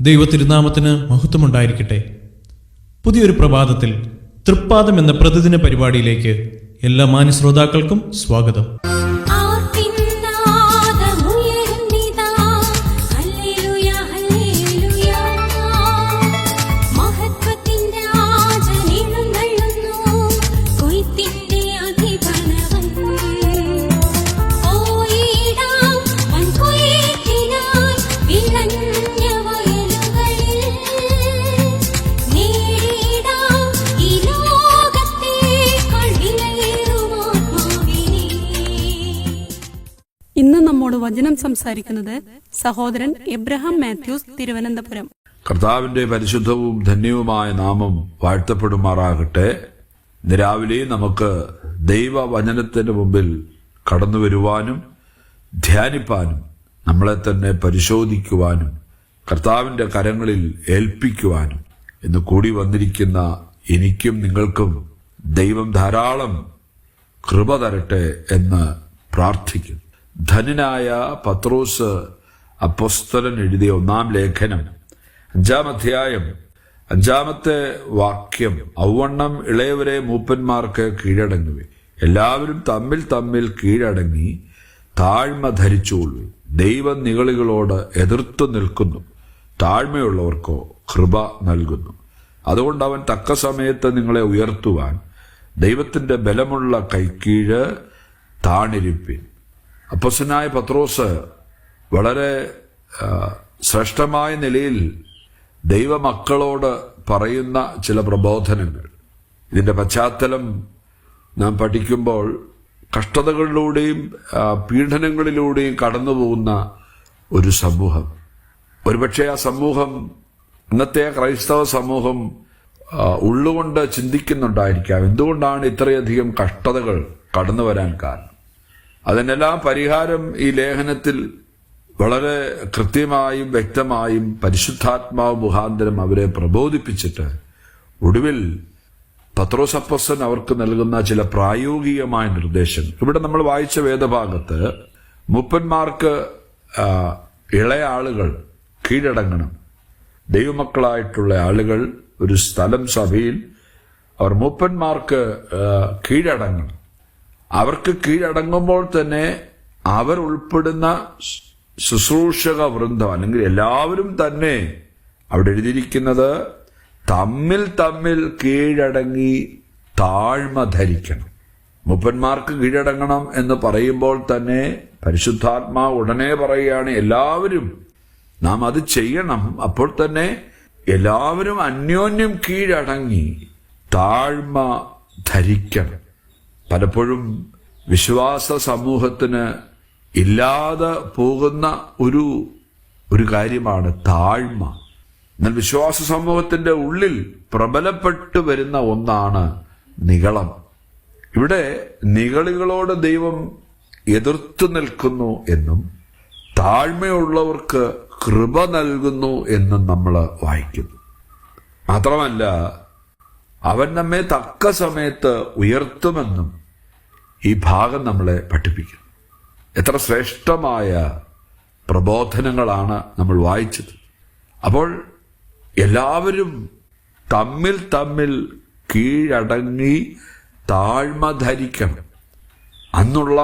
ദൈവത്തിരുനാമത്തിന് മഹത്വമുണ്ടായിരിക്കട്ടെ. പുതിയൊരു പ്രഭാതത്തിൽ തൃപ്പാദം എന്ന പ്രതിദിന പരിപാടിയിലേക്ക് എല്ലാ മാന്യ ശ്രോതാക്കൾക്കും സ്വാഗതം. ഇന്ന് നമ്മോട് വചനം സംസാരിക്കുന്നത് സഹോദരൻ എബ്രഹാം മാത്യൂസ്, തിരുവനന്തപുരം. കർത്താവിന്റെ പരിശുദ്ധവും ധന്യവുമായ നാമം വാഴ്ത്തപ്പെടുമാറാകട്ടെ. ഇന്ന് രാവിലെ നമുക്ക് ദൈവവചനത്തിന്റെ മുമ്പിൽ കടന്നു വരുവാനും ധ്യാനിപ്പാനും നമ്മളെ തന്നെ പരിശോധിക്കുവാനും കർത്താവിന്റെ കരങ്ങളിൽ ഏൽപ്പിക്കുവാനും ഇന്ന് കൂടി വന്നിരിക്കുന്ന എനിക്കും നിങ്ങൾക്കും ദൈവം ധാരാളം കൃപ തരട്ടെ എന്ന് പ്രാർത്ഥിക്കുന്നു. ധന്യനായ പത്രോസ് അപ്പോസ്തലൻ എഴുതിയ 1-ാം ലേഖനം 5-ാം അധ്യായം 5-ാമത്തെ വാക്യം, ഔവണ്ണം ഇളയവരെ മൂപ്പന്മാർക്ക് കീഴടങ്ങുവേ, എല്ലാവരും തമ്മിൽ തമ്മിൽ കീഴടങ്ങി താഴ്മ ധരിച്ചുകൊള്ളു. ദൈവം നിഗളികളോട് എതിർത്തു നിൽക്കുന്നു, താഴ്മയുള്ളവർക്കോ കൃപ നൽകുന്നു. അതുകൊണ്ട് അവൻ തക്ക സമയത്ത് നിങ്ങളെ ഉയർത്തുവാൻ ദൈവത്തിന്റെ ബലമുള്ള കൈക്കീഴ് താണിരിപ്പിൻ. അപ്പോസ്തലനായ പത്രോസ് വളരെ ശ്രേഷ്ഠമായ നിലയിൽ ദൈവമക്കളോട് പറയുന്ന ചില പ്രബോധനങ്ങൾ, ഇതിന്റെ പശ്ചാത്തലം നാം പഠിക്കുമ്പോൾ കഷ്ടതകളിലൂടെയും പീഡനങ്ങളിലൂടെയും കടന്നു പോകുന്ന ഒരു സമൂഹം. ഒരുപക്ഷെ ആ സമൂഹം, ഇന്നത്തെ ക്രൈസ്തവ സമൂഹം ഉള്ളുകൊണ്ട് ചിന്തിക്കുന്നുണ്ടായിരിക്കാം, എന്തുകൊണ്ടാണ് ഇത്രയധികം കഷ്ടതകൾ കടന്നു വരാൻ കാരണം. അതിനെല്ലാം പരിഹാരം ഈ ലേഖനത്തിൽ വളരെ കൃത്യമായും വ്യക്തമായും പരിശുദ്ധാത്മാവ് മുഖാന്തരം അവരെ പ്രബോധിപ്പിച്ചിട്ട് ഒടുവിൽ പത്രോസ് അപ്പോസ്തലൻ അവർക്ക് നൽകുന്ന ചില പ്രായോഗികമായ നിർദ്ദേശങ്ങൾ. ഇവിടെ നമ്മൾ വായിച്ച വേദഭാഗത്ത് മൂപ്പന്മാർക്ക് ഇളയ ആളുകൾ കീഴടങ്ങണം. ദൈവമക്കളായിട്ടുള്ള ആളുകൾ ഒരു സ്ഥലം സഭയിൽ അവർ മൂപ്പന്മാർക്ക് കീഴടങ്ങണം. അവർക്ക് കീഴടങ്ങുമ്പോൾ തന്നെ അവർ ഉൾപ്പെടുന്ന ശുശ്രൂഷക വൃന്ദം അല്ലെങ്കിൽ എല്ലാവരും തന്നെ അവിടെ എഴുതിയിരിക്കുന്നത് തമ്മിൽ തമ്മിൽ കീഴടങ്ങി താഴ്മ ധരിക്കണം. മൂപ്പന്മാർക്ക് കീഴടങ്ങണം എന്ന് പറയുമ്പോൾ തന്നെ പരിശുദ്ധാത്മാവ് ഉടനെ പറയുകയാണ്, എല്ലാവരും നാം അത് ചെയ്യണം. അപ്പോൾ തന്നെ എല്ലാവരും അന്യോന്യം കീഴടങ്ങി താഴ്മ ധരിക്കണം. പലപ്പോഴും വിശ്വാസ സമൂഹത്തിന് ഇല്ലാതെ പോകുന്ന ഒരു കാര്യമാണ് താഴ്മ. എന്നാൽ വിശ്വാസ സമൂഹത്തിന്റെ ഉള്ളിൽ പ്രബലപ്പെട്ടു വരുന്ന ഒന്നാണ് നിഗളം. ഇവിടെ നിഗളികളോട് ദൈവം എതിർത്തു നിൽക്കുന്നു എന്നും താഴ്മയുള്ളവർക്ക് കൃപ നൽകുന്നു എന്നും നമ്മൾ വായിക്കുന്നു. മാത്രമല്ല, അവൻ നമ്മെ തക്ക സമയത്ത് ഉയർത്തുമെന്നും ഈ ഭാഗം നമ്മളെ പഠിപ്പിക്കുന്നു. എത്ര ശ്രേഷ്ഠമായ പ്രബോധനങ്ങളാണ് നമ്മൾ വായിച്ചത്. അപ്പോൾ എല്ലാവരും തമ്മിൽ തമ്മിൽ കീഴടങ്ങി താഴ്മ ധരിക്കണം. അന്നുള്ള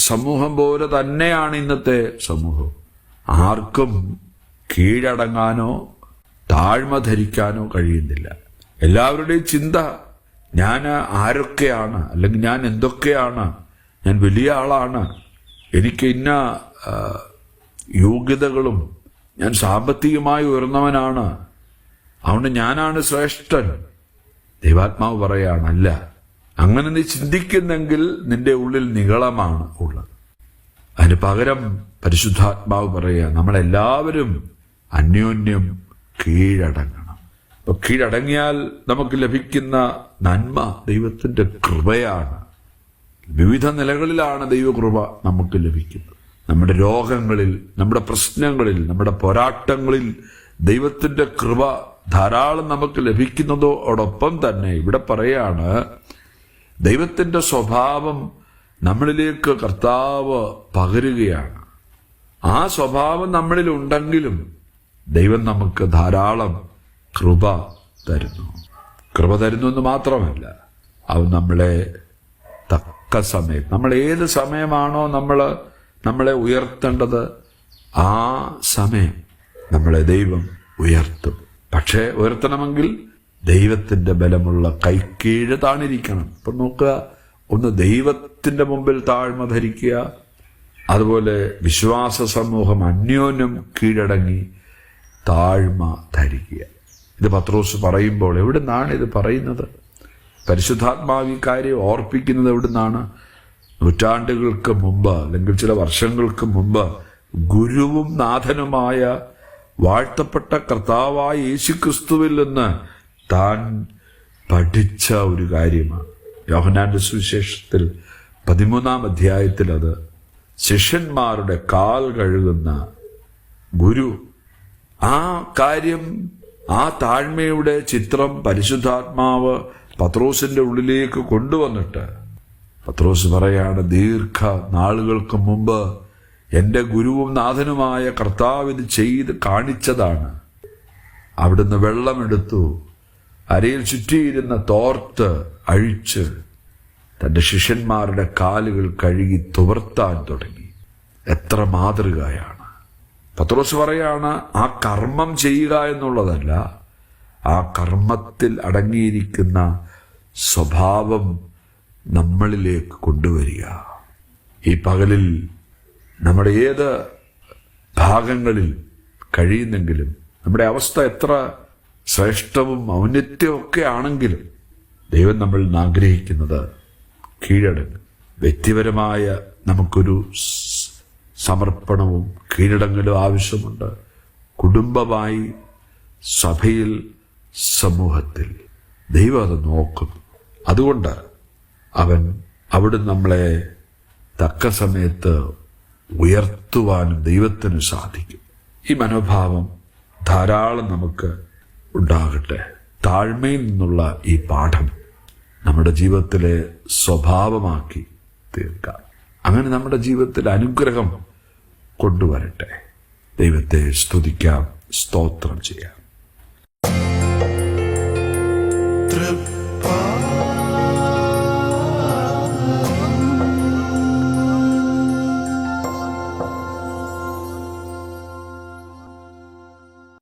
സമൂഹം പോലെ തന്നെയാണ് ഇന്നത്തെ സമൂഹം. ആർക്കും കീഴടങ്ങാനോ താഴ്മ ധരിക്കാനോ കഴിയുന്നില്ല. എല്ലാവരുടെയും ചിന്ത, ഞാൻ ആരൊക്കെയാണ്, അല്ലെങ്കിൽ ഞാൻ എന്തൊക്കെയാണ്, ഞാൻ വലിയ ആളാണ്, എനിക്ക് ഇന്ന യോഗ്യതകളും, ഞാൻ സാമ്പത്തികമായി ഉയർന്നവനാണ്, അതുകൊണ്ട് ഞാനാണ് ശ്രേഷ്ഠൻ. ദൈവാത്മാവ് പറയാണ്, അല്ല, അങ്ങനെ നീ ചിന്തിക്കുന്നെങ്കിൽ നിന്റെ ഉള്ളിൽ നിഗളമാണ് ഉള്ളത്. അതിന് പകരം പരിശുദ്ധാത്മാവ് പറയുക, നമ്മളെല്ലാവരും അന്യോന്യം കീഴടങ്ങണം. അപ്പൊ കീഴടങ്ങിയാൽ നമുക്ക് ലഭിക്കുന്ന നന്മ ദൈവത്തിന്റെ കൃപയാണ്. വിവിധ നിലകളിലാണ് ദൈവകൃപ നമുക്ക് ലഭിക്കുന്നത്. നമ്മുടെ രോഗങ്ങളിൽ, നമ്മുടെ പ്രശ്നങ്ങളിൽ, നമ്മുടെ പോരാട്ടങ്ങളിൽ ദൈവത്തിന്റെ കൃപ ധാരാളം നമുക്ക് ലഭിക്കുന്നതോടൊപ്പം തന്നെ ഇവിടെ പറയാണ്, ദൈവത്തിന്റെ സ്വഭാവം നമ്മളിലേക്ക് കർത്താവ് പകരുകയാണ്. ആ സ്വഭാവം നമ്മളിൽ ഉണ്ടെങ്കിലും ദൈവം നമുക്ക് ധാരാളം കൃപ തരുന്നു. കൃപ തരുന്നു എന്ന് മാത്രമല്ല, അവൻ നമ്മളെ തക്ക സമയം, നമ്മൾ ഏത് സമയമാണോ നമ്മളെ ഉയർത്തേണ്ടത്, ആ സമയം നമ്മളെ ദൈവം ഉയർത്തും. പക്ഷെ ഉയർത്തണമെങ്കിൽ ദൈവത്തിന്റെ ബലമുള്ള കൈക്കീഴ് താണിരിക്കണം. ഇപ്പൊ നോക്കുക, ഒന്ന് ദൈവത്തിന്റെ മുമ്പിൽ താഴ്മ ധരിക്കുക, അതുപോലെ വിശ്വാസ സമൂഹം അന്യോന്യം കീഴടങ്ങി താഴ്മ ധരിക്കുക. ഇത് പത്രോസ് പറയുമ്പോൾ എവിടുന്നാണ് ഇത് പറയുന്നത്? പരിശുദ്ധാത്മാവ് ഈ കാര്യം ഓർപ്പിക്കുന്നത് എവിടുന്നാണ്? നൂറ്റാണ്ടുകൾക്ക് മുമ്പ്, അല്ലെങ്കിൽ ചില വർഷങ്ങൾക്ക് മുമ്പ് ഗുരുവും നാഥനുമായ വാഴ്ത്തപ്പെട്ട കർത്താവായ യേശുക്രിസ്തുവിൽ നിന്ന് താൻ പഠിച്ച ഒരു കാര്യമാണ്. യോഹന്നാന്റെ സുവിശേഷത്തിൽ 13-ാം അധ്യായത്തിൽ അത് ശിഷ്യന്മാരുടെ കാൽ കഴുകുന്ന ഗുരു, ആ കാര്യം, ആ താഴ്മയുടെ ചിത്രം പരിശുദ്ധാത്മാവ് പത്രോസിന്റെ ഉള്ളിലേക്ക് കൊണ്ടുവന്നിട്ട് പത്രോസ് പറയാണ്, ദീർഘ നാളുകൾക്ക് മുമ്പ് എന്റെ ഗുരുവും നാഥനുമായ കർത്താവ് ഇത് ചെയ്ത് കാണിച്ചതാണ്. അവിടുന്ന് വെള്ളമെടുത്തു, അരയിൽ ചുറ്റിയിരുന്ന തോർത്ത് അഴിച്ച് തന്റെ ശിഷ്യന്മാരുടെ കാലുകൾ കഴുകി തുവർത്താൻ തുടങ്ങി. എത്ര മാതൃകയാണ്! പത്രോസ് പറയാണ്, ആ കർമ്മം ചെയ്യുക എന്നുള്ളതല്ല, ആ കർമ്മത്തിൽ അടങ്ങിയിരിക്കുന്ന സ്വഭാവം നമ്മളിലേക്ക് കൊണ്ടുവരിക. ഈ പകലിൽ നമ്മുടെ ഏത് ഭാഗങ്ങളിൽ കഴിയുന്നെങ്കിലും, നമ്മുടെ അവസ്ഥ എത്ര ശ്രേഷ്ഠവും ഔന്നത്യമൊക്കെ ആണെങ്കിലും, ദൈവം നമ്മളിൽ നിന്ന് ആഗ്രഹിക്കുന്നത് കീഴടങ്ങും. വ്യക്തിപരമായ നമുക്കൊരു സമർപ്പണവും കീഴടങ്ങലും ആവശ്യമുണ്ട്. കുടുംബമായി, സഭയിൽ, സമൂഹത്തിൽ ദൈവം അത് നോക്കും. അതുകൊണ്ട് അവിടുന്ന് നമ്മളെ തക്ക സമയത്ത് ഉയർത്തുവാനും ദൈവത്തിന് സാധിക്കും. ഈ മനോഭാവം ധാരാളം നമുക്ക് ഉണ്ടാകട്ടെ. താഴ്മയിൽ നിന്നുള്ള ഈ പാഠം നമ്മുടെ ജീവിതത്തിലെ സ്വഭാവമാക്കി തീർക്കാം. അങ്ങനെ നമ്മുടെ ജീവിതത്തിൽ അനുഗ്രഹം കൊണ്ടുവരട്ടെ. ദൈവത്തെ സ്തുതിക്കാം, സ്തോത്രം ചെയ്യാം.